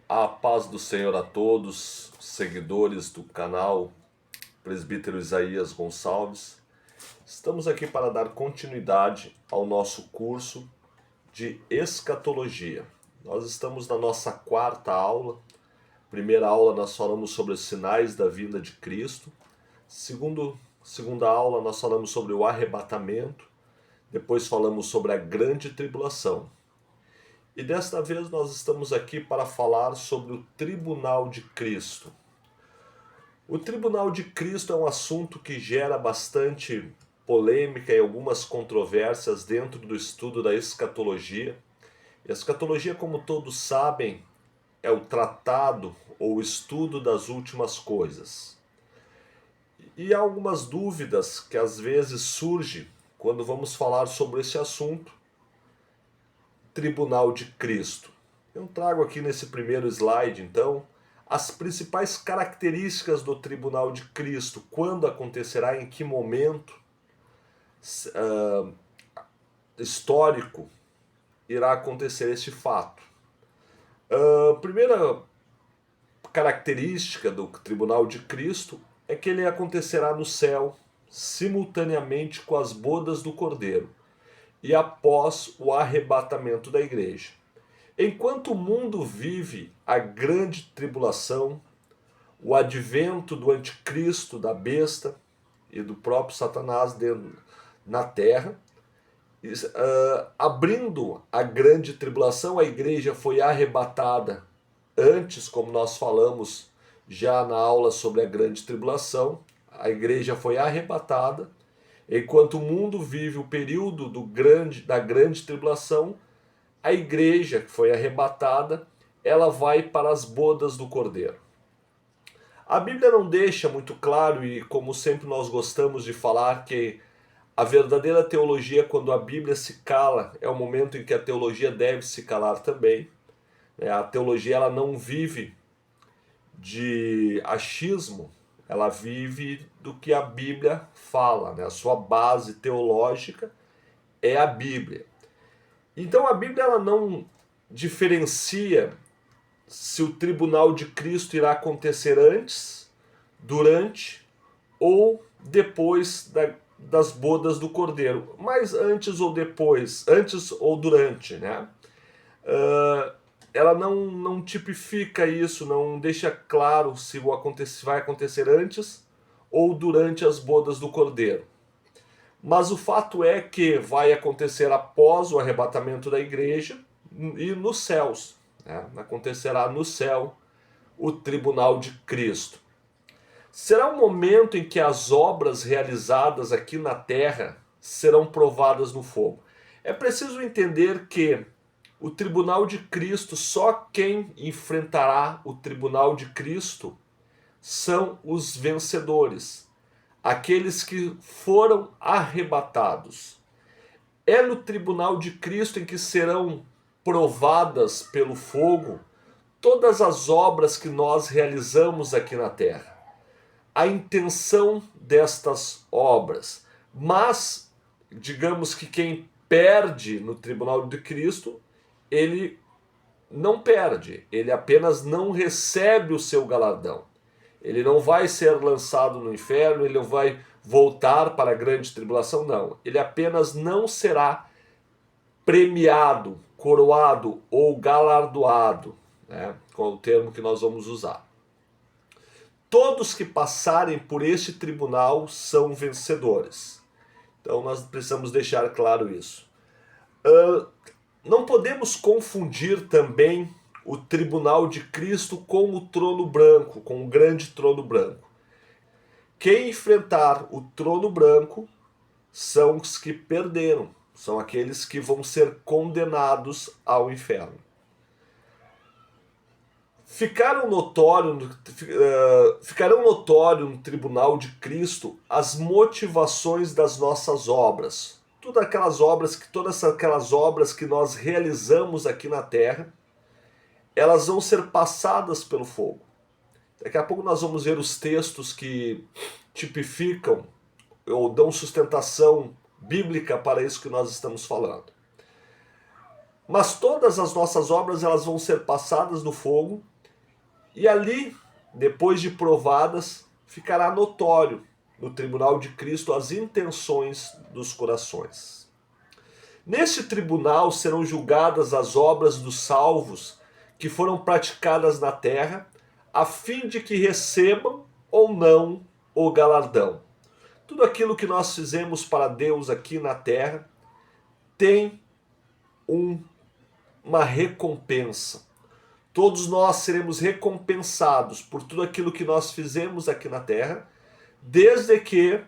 A paz do Senhor a todos, seguidores do canal Presbítero Isaías Gonçalves. Estamos aqui para dar continuidade ao nosso curso de escatologia. Nós estamos na nossa quarta aula. Primeira aula nós falamos sobre os sinais da vinda de Cristo. Segunda aula nós falamos sobre o arrebatamento. Depois falamos sobre a grande tribulação. E desta vez nós estamos aqui para falar sobre o Tribunal de Cristo. O Tribunal de Cristo é um assunto que gera bastante polêmica e algumas controvérsias dentro do estudo da escatologia. E a escatologia, como todos sabem, é o tratado ou o estudo das últimas coisas. E há algumas dúvidas que às vezes surgem quando vamos falar sobre esse assunto. Tribunal de Cristo. Eu trago aqui nesse primeiro slide, então, as principais características do Tribunal de Cristo, quando acontecerá, em que momento histórico irá acontecer este fato. A primeira característica do Tribunal de Cristo é que ele acontecerá no céu, simultaneamente com as bodas do Cordeiro e após o arrebatamento da igreja. Enquanto o mundo vive a grande tribulação, o advento do anticristo, da besta e do próprio Satanás na terra, abrindo a grande tribulação, a igreja foi arrebatada antes, como nós falamos já na aula sobre a grande tribulação, a igreja foi arrebatada. Enquanto o mundo vive o período da grande tribulação, a igreja que foi arrebatada, ela vai para as bodas do Cordeiro. A Bíblia não deixa muito claro, e como sempre nós gostamos de falar, que a verdadeira teologia, quando a Bíblia se cala, é o momento em que a teologia deve se calar também. A teologia ela não vive de achismo, ela vive do que a Bíblia fala, né? A sua base teológica é a Bíblia. Então a Bíblia ela não diferencia se o tribunal de Cristo irá acontecer antes, durante ou depois das bodas do Cordeiro. Mas antes ou depois, antes ou durante, né? Ela não tipifica isso, não deixa claro se vai acontecer antes ou durante as bodas do Cordeiro. Mas o fato é que vai acontecer após o arrebatamento da igreja e nos céus. Né? Acontecerá no céu o tribunal de Cristo. Será um momento em que as obras realizadas aqui na terra serão provadas no fogo. É preciso entender que o tribunal de Cristo, só quem enfrentará o tribunal de Cristo são os vencedores, aqueles que foram arrebatados. É no tribunal de Cristo em que serão provadas pelo fogo todas as obras que nós realizamos aqui na terra. A intenção destas obras. Mas, digamos que quem perde no tribunal de Cristo, ele não perde, ele apenas não recebe o seu galardão. Ele não vai ser lançado no inferno, ele não vai voltar para a grande tribulação, não. Ele apenas não será premiado, coroado ou galardoado, né, com o termo que nós vamos usar. Todos que passarem por este tribunal são vencedores. Então nós precisamos deixar claro isso. Não podemos confundir também o tribunal de Cristo com o trono branco, com o grande trono branco. Quem enfrentar o trono branco são os que perderam, são aqueles que vão ser condenados ao inferno. Ficarão notório no tribunal de Cristo as motivações das nossas obras. Todas aquelas obras que nós realizamos aqui na terra, elas vão ser passadas pelo fogo. Daqui a pouco nós vamos ver os textos que tipificam ou dão sustentação bíblica para isso que nós estamos falando. Mas todas as nossas obras elas vão ser passadas no fogo E ali, depois de provadas, ficará notório no tribunal de Cristo as intenções dos corações. Neste tribunal serão julgadas as obras dos salvos que foram praticadas na terra, a fim de que recebam ou não o galardão. Tudo aquilo que nós fizemos para Deus aqui na terra tem uma recompensa. Todos nós seremos recompensados por tudo aquilo que nós fizemos aqui na terra, desde que,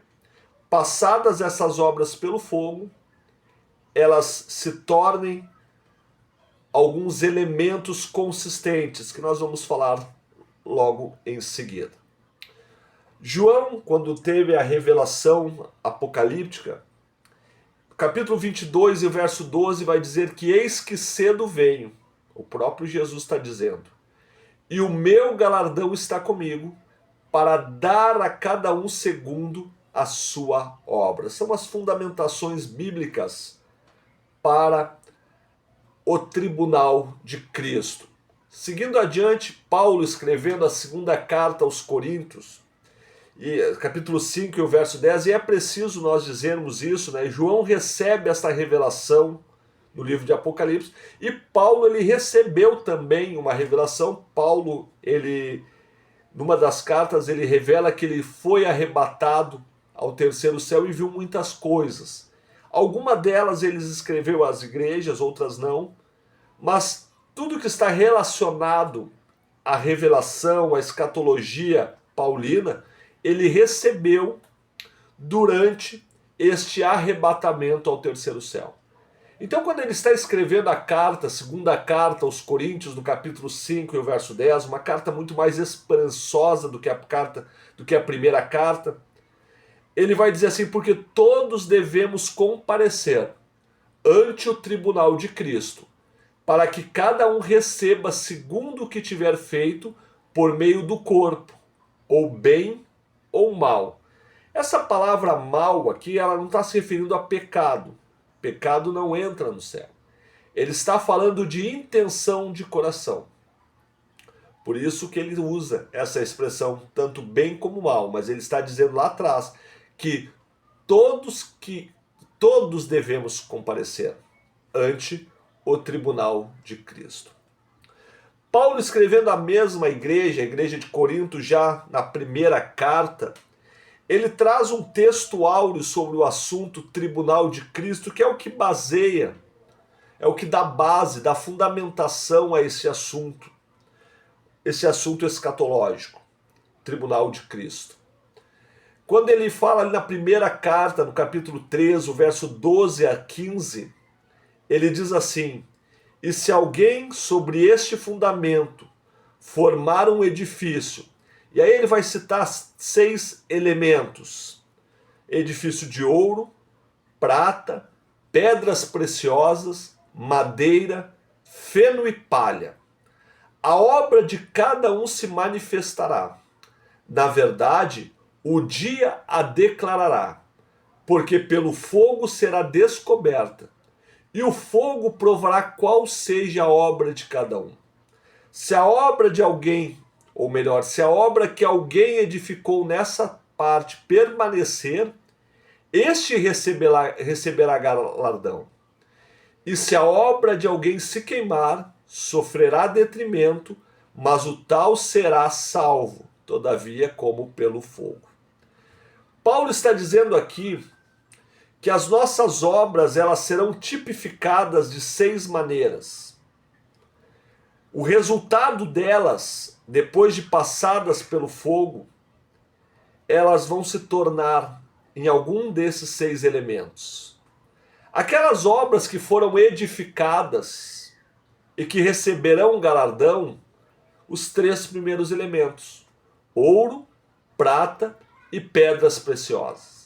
passadas essas obras pelo fogo, elas se tornem alguns elementos consistentes, que nós vamos falar logo em seguida. João, quando teve a revelação apocalíptica, capítulo 22 e verso 12 vai dizer que eis que cedo venho, o próprio Jesus está dizendo, e o meu galardão está comigo, para dar a cada um segundo a sua obra. São as fundamentações bíblicas para o tribunal de Cristo. Seguindo adiante, Paulo escrevendo a segunda carta aos Coríntios, capítulo 5 e o verso 10, e é preciso nós dizermos isso, né? João recebe esta revelação no livro de Apocalipse, e Paulo ele recebeu também uma revelação. Paulo, numa das cartas, ele revela que ele foi arrebatado ao terceiro céu e viu muitas coisas. Alguma delas ele escreveu às igrejas, outras não, mas tudo que está relacionado à revelação, à escatologia paulina, ele recebeu durante este arrebatamento ao terceiro céu. Então, quando ele está escrevendo a carta, a segunda carta aos Coríntios, no capítulo 5 e o verso 10, uma carta muito mais esperançosa do que a primeira carta, ele vai dizer assim: porque todos devemos comparecer ante o tribunal de Cristo, para que cada um receba segundo o que tiver feito por meio do corpo, ou bem ou mal. Essa palavra mal aqui, ela não está se referindo a pecado. Pecado não entra no céu. Ele está falando de intenção de coração. Por isso que ele usa essa expressão, tanto bem como mal, mas ele está dizendo lá atrás que todos devemos comparecer ante o tribunal de Cristo. Paulo, escrevendo a mesma igreja, a igreja de Corinto, já na primeira carta, ele traz um texto áureo sobre o assunto tribunal de Cristo, que é o que baseia, é o que dá base, dá fundamentação a esse assunto escatológico, tribunal de Cristo. Quando ele fala ali na primeira carta, no capítulo 3, o verso 12 a 15, ele diz assim: e se alguém sobre este fundamento formar um edifício, e aí ele vai citar 6 elementos: edifício de ouro, prata, pedras preciosas, madeira, feno e palha. A obra de cada um se manifestará. Na verdade, o dia a declarará, porque pelo fogo será descoberta, e o fogo provará qual seja a obra de cada um. Se a obra de alguém, ou melhor, se a obra que alguém edificou nessa parte permanecer, este receberá galardão. E se a obra de alguém se queimar, sofrerá detrimento, mas o tal será salvo, todavia como pelo fogo. Paulo está dizendo aqui que as nossas obras elas serão tipificadas de 6 maneiras. O resultado delas, depois de passadas pelo fogo, elas vão se tornar em algum desses 6 elementos. Aquelas obras que foram edificadas e que receberão galardão, os 3 primeiros elementos: ouro, prata e pedras preciosas.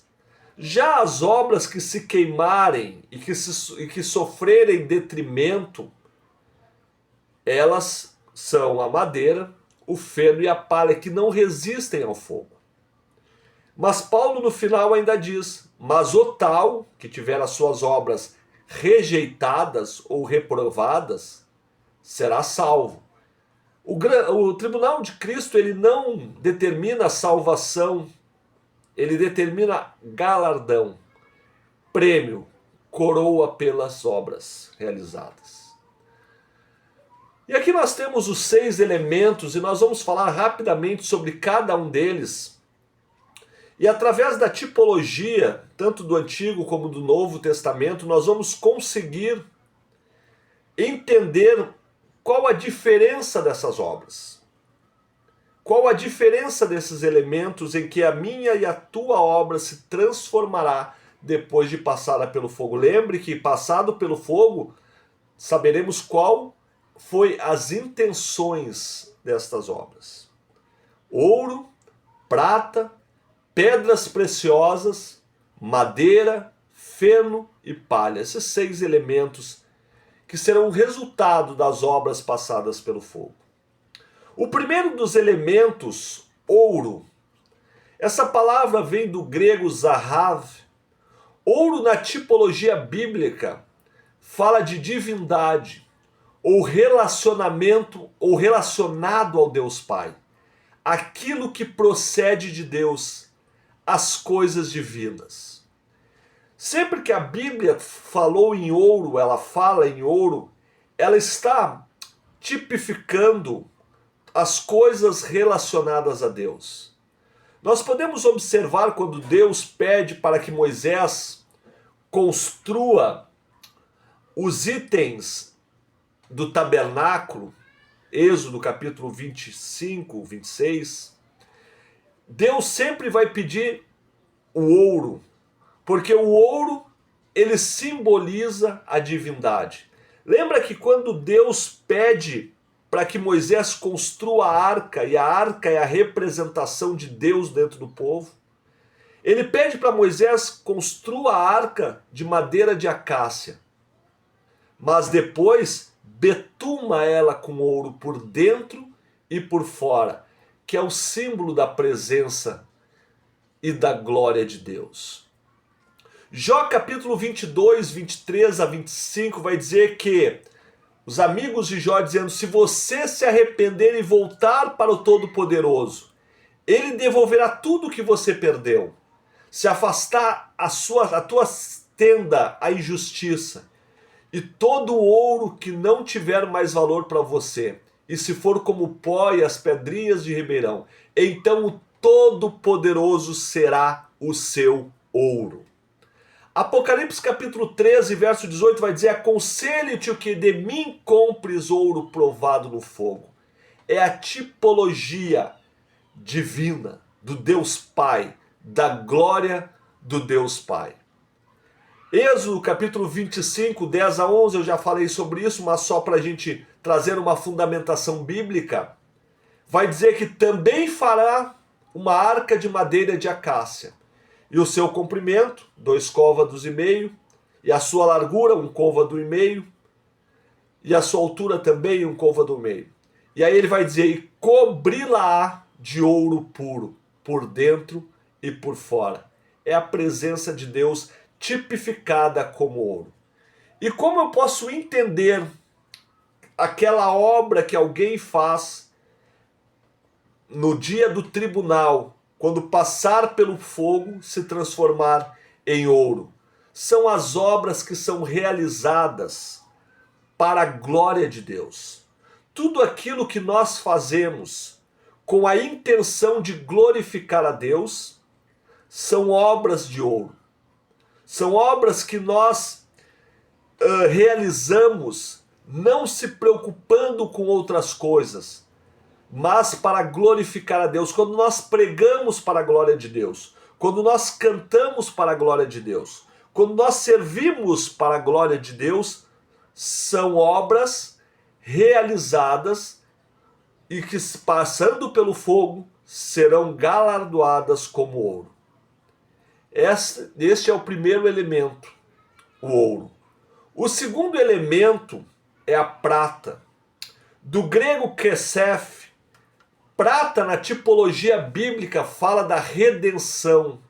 Já as obras que se queimarem e que sofrerem detrimento, elas são a madeira, o feno e a palha, que não resistem ao fogo. Mas Paulo no final ainda diz: mas o tal que tiver as suas obras rejeitadas ou reprovadas será salvo. O tribunal de Cristo, ele não determina salvação, ele determina galardão, prêmio, coroa pelas obras realizadas. E aqui nós temos os 6 elementos e nós vamos falar rapidamente sobre cada um deles. E através da tipologia, tanto do Antigo como do Novo Testamento, nós vamos conseguir entender qual a diferença dessas obras. Qual a diferença desses elementos em que a minha e a tua obra se transformará depois de passada pelo fogo. Lembre que passado pelo fogo, saberemos qual foi as intenções destas obras. Ouro, prata, pedras preciosas, madeira, feno e palha. Esses 6 elementos que serão o resultado das obras passadas pelo fogo. O primeiro dos elementos, ouro. Essa palavra vem do grego zahav. Ouro na tipologia bíblica fala de divindade, ou relacionamento, ou relacionado ao Deus Pai. Aquilo que procede de Deus, as coisas divinas. Sempre que a Bíblia falou em ouro, ela fala em ouro, ela está tipificando as coisas relacionadas a Deus. Nós podemos observar quando Deus pede para que Moisés construa os itens do tabernáculo, Êxodo capítulo 25, 26, Deus sempre vai pedir o ouro, porque o ouro ele simboliza a divindade. Lembra que quando Deus pede para que Moisés construa a arca, e a arca é a representação de Deus dentro do povo, ele pede para Moisés construa a arca de madeira de acácia, mas depois betuma ela com ouro por dentro e por fora, que é o símbolo da presença e da glória de Deus. Jó capítulo 22, 23 a 25 vai dizer que os amigos de Jó dizendo, se você se arrepender e voltar para o Todo-Poderoso, ele devolverá tudo que você perdeu. Se afastar a tua tenda a injustiça e todo o ouro que não tiver mais valor para você, e se for como pó e as pedrinhas de ribeirão, então o Todo-Poderoso será o seu ouro. Apocalipse capítulo 13, verso 18 vai dizer, aconselho-te o que de mim compres ouro provado no fogo. É a tipologia divina do Deus Pai, da glória do Deus Pai. Êxodo capítulo 25, 10 a 11, eu já falei sobre isso, mas só para a gente trazer uma fundamentação bíblica, vai dizer que também fará uma arca de madeira de acácia, e o seu comprimento, 2 côvados e meio, e a sua largura, 1 côvado e meio, e a sua altura também, 1 côvado e meio. E aí ele vai dizer, e cobri-la de ouro puro, por dentro e por fora. É a presença de Deus tipificada como ouro. E como eu posso entender aquela obra que alguém faz no dia do tribunal, quando passar pelo fogo, se transformar em ouro? São as obras que são realizadas para a glória de Deus. Tudo aquilo que nós fazemos com a intenção de glorificar a Deus são obras de ouro. São obras que nós realizamos não se preocupando com outras coisas, mas para glorificar a Deus. Quando nós pregamos para a glória de Deus, quando nós cantamos para a glória de Deus, quando nós servimos para a glória de Deus, são obras realizadas e que, passando pelo fogo, serão galardoadas como ouro. Este é o primeiro elemento, o ouro. O segundo elemento é a prata. Do grego kesef, prata na tipologia bíblica fala da redenção,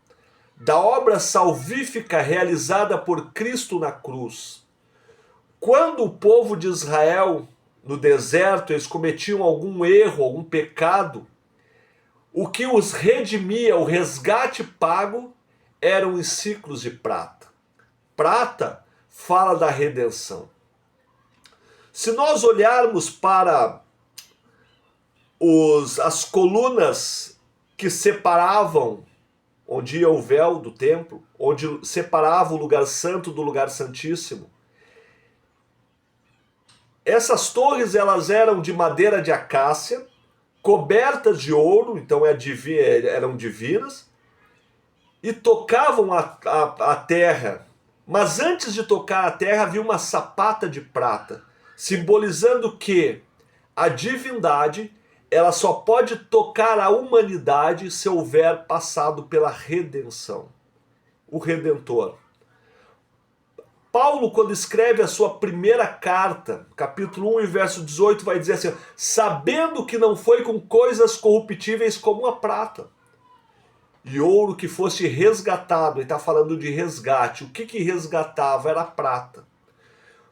da obra salvífica realizada por Cristo na cruz. Quando o povo de Israel no deserto, eles cometiam algum erro, algum pecado, o que os redimia, o resgate pago, eram os ciclos de prata. Prata fala da redenção. Se nós olharmos para as colunas que separavam, onde ia o véu do templo, onde separava o lugar santo do lugar santíssimo, essas torres elas eram de madeira de acácia, cobertas de ouro, então eram divinas, e tocavam a terra. Mas antes de tocar a terra havia uma sapata de prata, simbolizando que a divindade ela só pode tocar a humanidade se houver passado pela redenção. O Redentor. Paulo, quando escreve a sua primeira carta, capítulo 1 e verso 18, vai dizer assim: sabendo que não foi com coisas corruptíveis como a prata e ouro que fosse resgatado. Ele está falando de resgate. O que resgatava era a prata.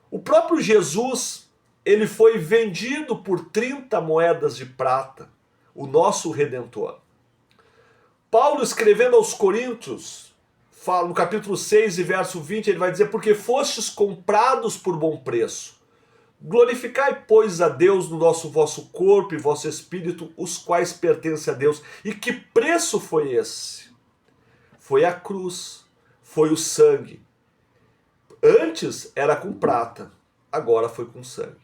O próprio Jesus, ele foi vendido por 30 moedas de prata, o nosso Redentor. Paulo, escrevendo aos Coríntios, fala no capítulo 6 e verso 20, ele vai dizer: porque fostes comprados por bom preço. Glorificai, pois, a Deus no vosso corpo e vosso espírito, os quais pertencem a Deus. E que preço foi esse? Foi a cruz, foi o sangue. Antes era com prata, agora foi com sangue.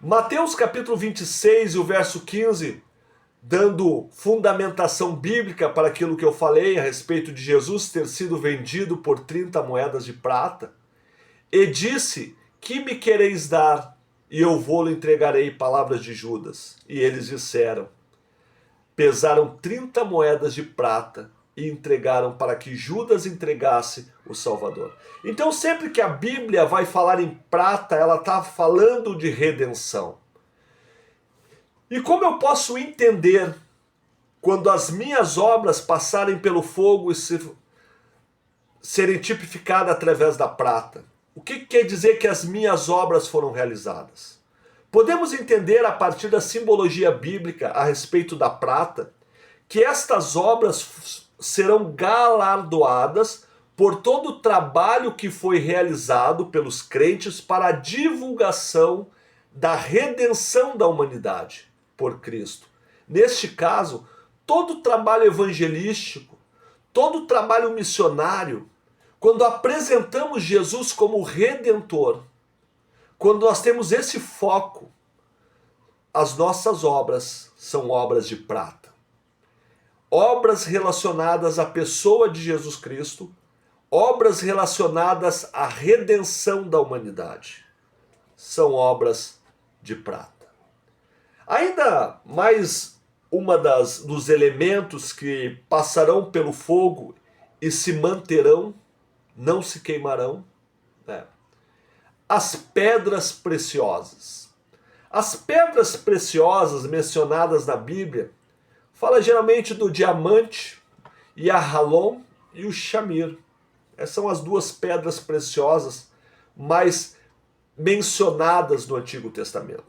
Mateus capítulo 26 e o verso 15, dando fundamentação bíblica para aquilo que eu falei a respeito de Jesus ter sido vendido por 30 moedas de prata, e disse: que me quereis dar? E eu vou-lhe entregarei. Palavras de Judas. E eles disseram: pesaram 30 moedas de prata e entregaram para que Judas entregasse o Salvador. Então, sempre que a Bíblia vai falar em prata, ela está falando de redenção. E como eu posso entender quando as minhas obras passarem pelo fogo e serem tipificadas através da prata? O que quer dizer que as minhas obras foram realizadas? Podemos entender a partir da simbologia bíblica a respeito da prata que estas obras serão galardoadas por todo o trabalho que foi realizado pelos crentes para a divulgação da redenção da humanidade por Cristo. Neste caso, todo o trabalho evangelístico, todo o trabalho missionário, quando apresentamos Jesus como Redentor, quando nós temos esse foco, as nossas obras são obras de prata. Obras relacionadas à pessoa de Jesus Cristo, obras relacionadas à redenção da humanidade. São obras de prata. Ainda mais dos elementos que passarão pelo fogo e se manterão, não se queimarão, né? As pedras preciosas. As pedras preciosas mencionadas na Bíblia fala geralmente do diamante, e a Halom e o Shamir. Essas são as duas pedras preciosas mais mencionadas no Antigo Testamento.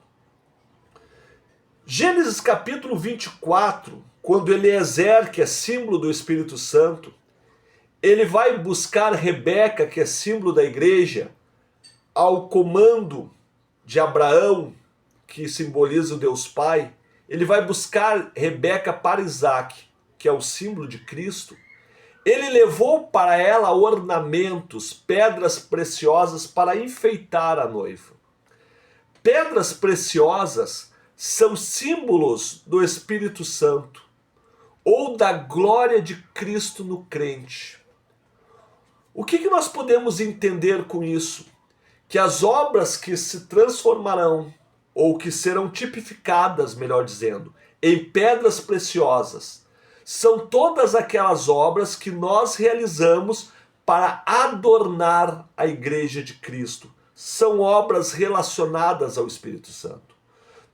Gênesis capítulo 24, quando Eliezer, que é símbolo do Espírito Santo, ele vai buscar Rebeca, que é símbolo da igreja, ao comando de Abraão, que simboliza o Deus Pai. Ele vai buscar Rebeca para Isaac, que é o símbolo de Cristo. Ele levou para ela ornamentos, pedras preciosas para enfeitar a noiva. Pedras preciosas são símbolos do Espírito Santo ou da glória de Cristo no crente. O que nós podemos entender com isso? Que as obras que se transformarão, ou que serão tipificadas, melhor dizendo, em pedras preciosas, são todas aquelas obras que nós realizamos para adornar a Igreja de Cristo. São obras relacionadas ao Espírito Santo.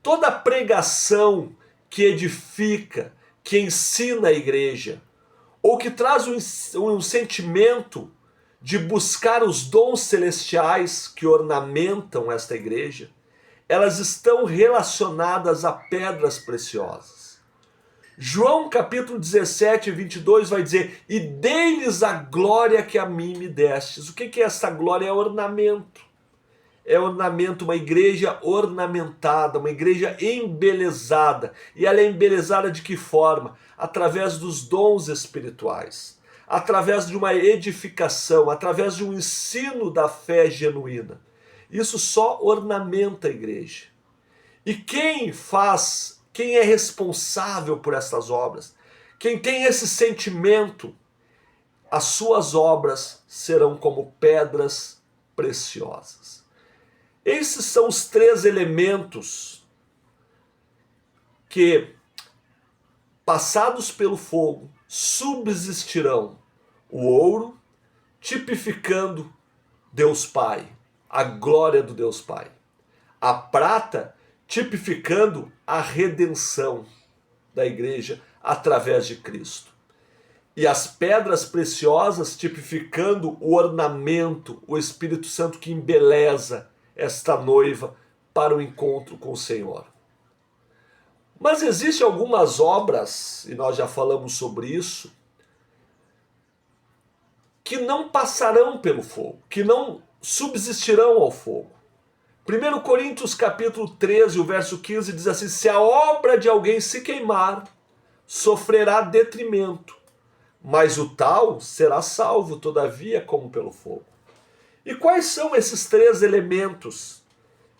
Toda pregação que edifica, que ensina a igreja, ou que traz um sentimento de buscar os dons celestiais que ornamentam esta igreja, elas estão relacionadas a pedras preciosas. João capítulo 17, 22 vai dizer: e dei-lhes a glória que a mim me destes. O que é essa glória? É ornamento. É ornamento, uma igreja ornamentada, uma igreja embelezada. E ela é embelezada de que forma? Através dos dons espirituais, através de uma edificação, através de um ensino da fé genuína. Isso só ornamenta a igreja. E quem é responsável por essas obras, quem tem esse sentimento, as suas obras serão como pedras preciosas. Esses são os três elementos que, passados pelo fogo, subsistirão. O ouro, tipificando Deus Pai, a glória do Deus Pai. A prata, tipificando a redenção da igreja através de Cristo. E as pedras preciosas, tipificando o ornamento, o Espírito Santo que embeleza esta noiva para o encontro com o Senhor. Mas existem algumas obras, e nós já falamos sobre isso, que não passarão pelo fogo, que não subsistirão ao fogo. 1 Coríntios capítulo 13, o verso 15 diz assim: se a obra de alguém se queimar, sofrerá detrimento, mas o tal será salvo, todavia, como pelo fogo. E quais são esses três elementos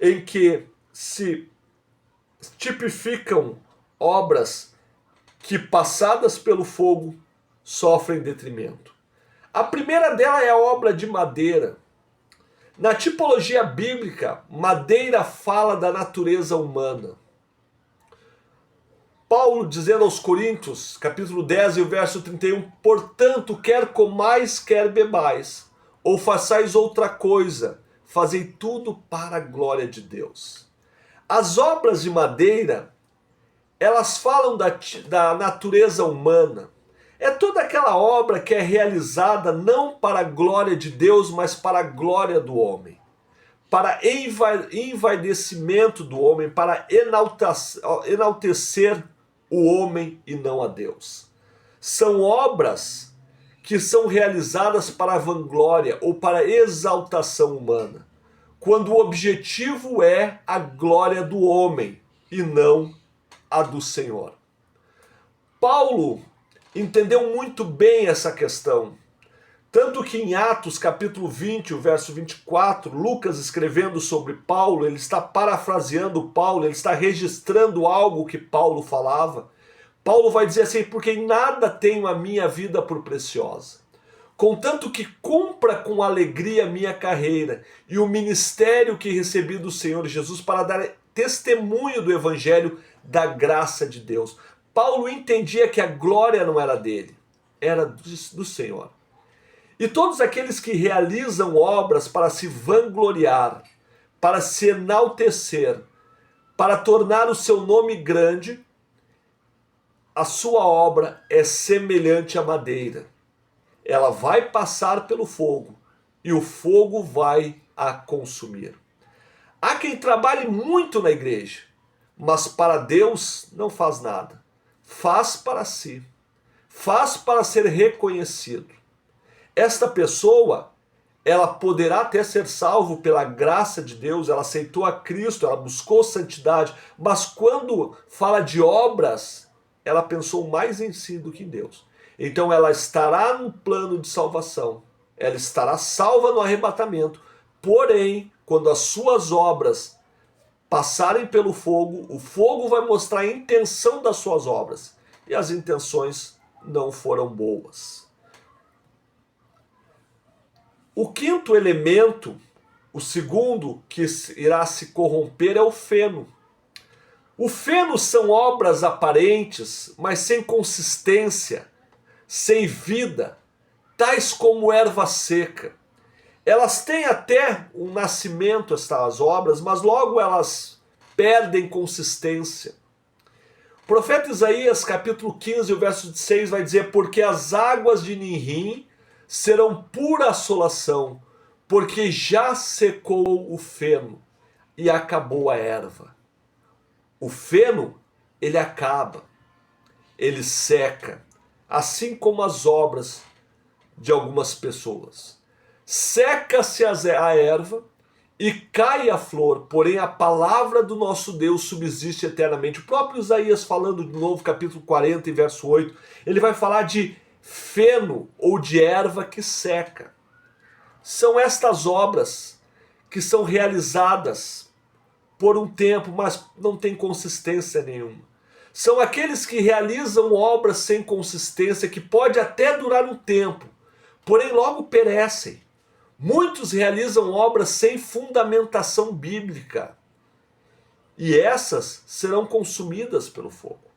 em que se tipificam obras que, passadas pelo fogo, sofrem detrimento? A primeira dela é a obra de madeira. Na tipologia bíblica, madeira fala da natureza humana. Paulo dizendo aos Coríntios, capítulo 10 e o verso 31, portanto, quer comais, quer bebais, ou façais outra coisa, fazei tudo para a glória de Deus. As obras de madeira, elas falam da natureza humana. É toda aquela obra que é realizada não para a glória de Deus, mas para a glória do homem. Para envaidecimento do homem, para enaltecer o homem e não a Deus. São obras que são realizadas para a vanglória ou para a exaltação humana, quando o objetivo é a glória do homem e não a do Senhor. Paulo entendeu muito bem essa questão, tanto que em Atos capítulo 20, o verso 24, Lucas escrevendo sobre Paulo, ele está parafraseando Paulo, ele está registrando algo que Paulo falava. Paulo vai dizer assim: porque em nada tenho a minha vida por preciosa, contanto que cumpra com alegria a minha carreira e o ministério que recebi do Senhor Jesus para dar testemunho do evangelho da graça de Deus. Paulo entendia que a glória não era dele, era do Senhor. E todos aqueles que realizam obras para se vangloriar, para se enaltecer, para tornar o seu nome grande, a sua obra é semelhante à madeira. Ela vai passar pelo fogo e o fogo vai a consumir. Há quem trabalhe muito na igreja, mas para Deus não faz nada. Faz para si, faz para ser reconhecido. Esta pessoa, ela poderá até ser salvo pela graça de Deus, ela aceitou a Cristo, ela buscou santidade, mas quando fala de obras, ela pensou mais em si do que em Deus. Então ela estará no plano de salvação, ela estará salva no arrebatamento, porém, quando as suas obras passarem pelo fogo, o fogo vai mostrar a intenção das suas obras, e as intenções não foram boas. O quinto elemento, o segundo que irá se corromper, é o feno. O feno são obras aparentes, mas sem consistência, sem vida, tais como erva seca. Elas têm até um nascimento, estas obras, mas logo elas perdem consistência. O profeta Isaías, capítulo 15, o verso 6, vai dizer: porque as águas de Ninrim serão pura assolação, porque já secou o feno. e acabou a erva. O feno, ele acaba, ele seca, assim como as obras de algumas pessoas. Seca-se a erva e cai a flor, porém a palavra do nosso Deus subsiste eternamente. O próprio Isaías, falando de novo, capítulo 40 e verso 8, ele vai falar de feno ou de erva que seca. São estas obras que são realizadas por um tempo, mas não tem consistência nenhuma. São aqueles que realizam obras sem consistência, que pode até durar um tempo, porém logo perecem. Muitos realizam obras sem fundamentação bíblica, e essas serão consumidas pelo fogo.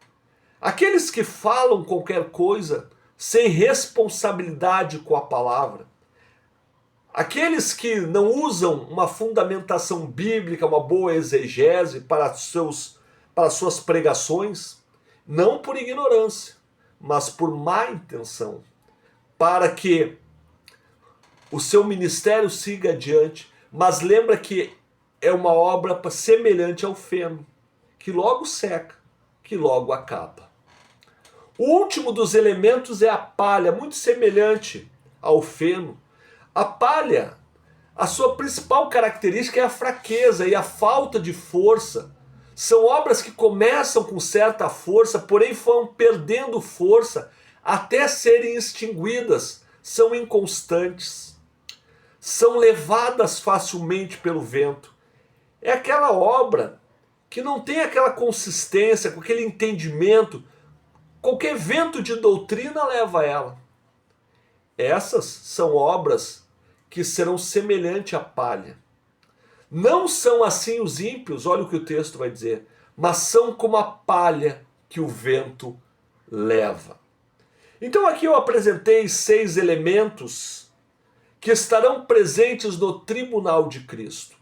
Aqueles que falam qualquer coisa sem responsabilidade com a palavra, aqueles que não usam uma fundamentação bíblica, uma boa exegese para suas pregações, não por ignorância, mas por má intenção, para que o seu ministério siga adiante, mas lembra que é uma obra semelhante ao feno, que logo seca, que logo acaba. O último dos elementos é a palha, muito semelhante ao feno. A palha, a sua principal característica é a fraqueza e a falta de força. São obras que começam com certa força, porém vão perdendo força até serem extinguidas. São inconstantes, são levadas facilmente pelo vento. É aquela obra que não tem aquela consistência, com aquele entendimento. Qualquer vento de doutrina leva ela. Essas são obras que serão semelhantes à palha. Não são assim os ímpios, olha o que o texto vai dizer, mas são como a palha que o vento leva. Então aqui eu apresentei 6 elementos que estarão presentes no tribunal de Cristo.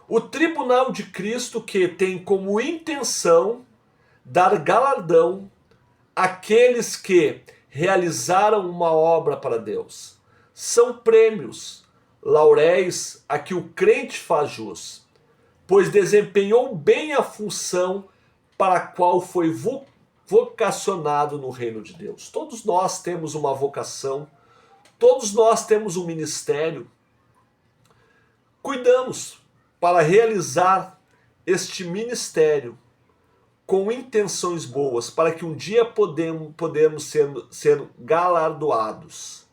O tribunal de Cristo, que tem como intenção dar galardão àqueles que realizaram uma obra para Deus. São prêmios, lauréis a que o crente faz jus, pois desempenhou bem a função para a qual foi vocacionado no reino de Deus. Todos nós temos uma vocação, todos nós temos um ministério. Cuidamos para realizar este ministério com intenções boas, para que um dia podemos ser galardoados,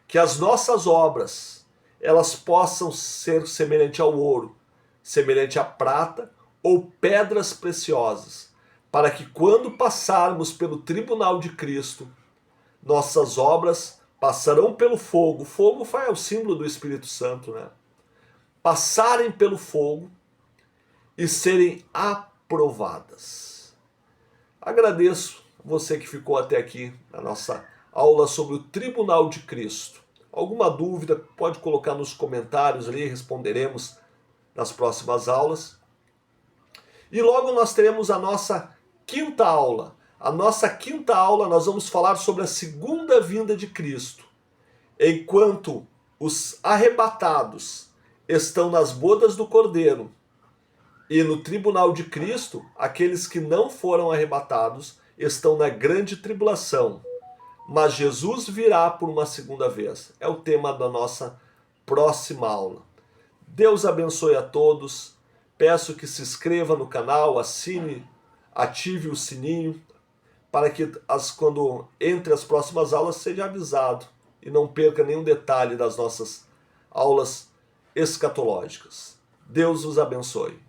que as nossas obras elas possam ser semelhante ao ouro, semelhante à prata ou pedras preciosas, para que quando passarmos pelo tribunal de Cristo, nossas obras passarão pelo fogo. O fogo é o símbolo do Espírito Santo, né? Passarem pelo fogo e serem aprovadas. Agradeço você que ficou até aqui na nossa aula sobre o tribunal de Cristo. Alguma dúvida, pode colocar nos comentários ali, responderemos nas próximas aulas. E logo nós teremos a nossa quinta aula. A nossa quinta aula nós vamos falar sobre a segunda vinda de Cristo. Enquanto os arrebatados estão nas bodas do Cordeiro e no tribunal de Cristo, aqueles que não foram arrebatados estão na grande tribulação. Mas Jesus virá por uma segunda vez. É o tema da nossa próxima aula. Deus abençoe a todos. Peço que se inscreva no canal, assine, ative o sininho, para que quando entre as próximas aulas seja avisado e não perca nenhum detalhe das nossas aulas escatológicas. Deus os abençoe.